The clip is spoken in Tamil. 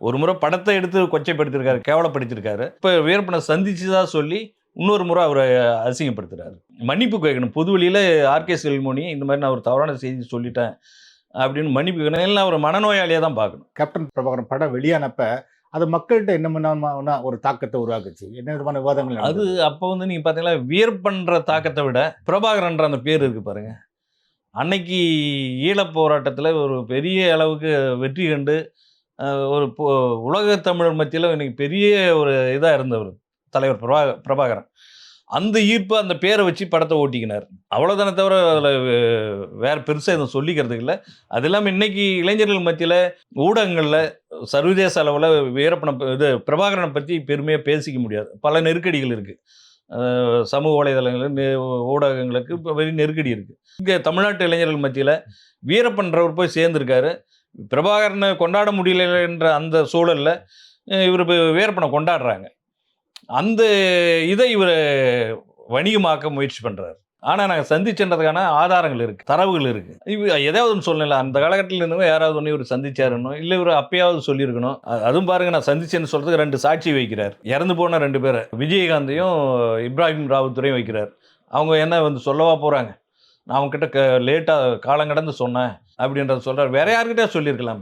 ஒரு முறை படத்தை எடுத்து கொச்சைப்படுத்திருக்காரு, கேவலப்படுத்திருக்காரு. இப்போ வீரப்பனை சந்திச்சதா சொல்லி இன்னொரு முறை அவரை அசிங்கப்படுத்துறாரு. மன்னிப்பு கேட்கணும். பொது வெளியில ஆர்கே செல்வமணி இந்த மாதிரி நான் ஒரு தவறான செய்தி சொல்லிட்டேன் அப்படின்னு மன்னிப்பு கேட்கணும். இல்லை அவர் மனநோயாளியா தான் பார்க்கணும். கேப்டன் பிரபாகரன் படம் வெளியானப்ப அது மக்கள்கிட்ட என்ன ஒரு தாக்கத்தை உருவாக்குச்சு? என்ன விதமான விவாதங்கள் அது நடந்தது? அப்போ வந்து நீங்க பார்த்தீங்கன்னா வீரப்பன்ற தாக்கத்தை விட பிரபாகரன்ற அந்த பேர் இருக்கு பாருங்க. அன்னைக்கு ஈழப் போராட்டத்தில் ஒரு பெரிய அளவுக்கு வெற்றி கண்டு ஒரு உலக தமிழர் மத்தியில் இன்னைக்கு பெரிய ஒரு இதா இருந்தவர் தலைவர் பிரபாகரன். அந்த ஈர்ப்பு அந்த பேரை வச்சு படத்தை ஓட்டிக்கினார். அவ்வளோதானே தவிர அதில் வேற பெருசா எதுவும் சொல்லிக்கிறதுக்கு இல்ல. அது இல்லாம இன்னைக்கு இளைஞர்கள் மத்தியில ஊடகங்கள்ல சர்வதேச அளவுல பிரபாகரனை பத்தி பெருமையா பேசிக்க முடியாது. பல நெருக்கடிகள் இருக்கு. சமூக வலைதளங்கள், ஊடகங்களுக்கு இப்ப பெரிய நெருக்கடி இருக்கு. இங்க தமிழ்நாட்டு இளைஞர்கள் மத்தியில வீரப்பன்றவர் போய் சேர்ந்திருக்காரு. பிரபாகரனை கொண்டாட முடியலன்ற அந்த சூழல்ல இவரு வீரப்பனை கொண்டாடுறாங்க. அந்த இதை இவரு வணிகமாக்க முயற்சி பண்றாரு. ஆனா நாங்க சந்திச்சன்றதுக்கான ஆதாரங்கள் இருக்கு, தரவுகள் இருக்கு. எதையாவது ஒன்று சொல்லல. அந்த காலகட்டத்தில் இருந்தவங்க யாராவது ஒன்று இவர் சந்திச்சாருன்னு, இல்லை இவர் அப்பயாவது சொல்லியிருக்கணும். அதுவும் பாருங்க, நான் சந்திச்சேன்னு சொல்றதுக்கு 2 சாட்சி வைக்கிறார். இறந்து போன 2 பேரை, விஜயகாந்தையும் இப்ராஹிம் ராவுத்தரையும் வைக்கிறார். அவங்க என்ன வந்து சொல்லவா போறாங்க? நான் அவங்க கிட்ட லேட்டா காலம் கடந்து சொன்னேன் அப்படின்றத சொல்றாரு. வேற யாருக்கிட்டே சொல்லியிருக்கலாம்.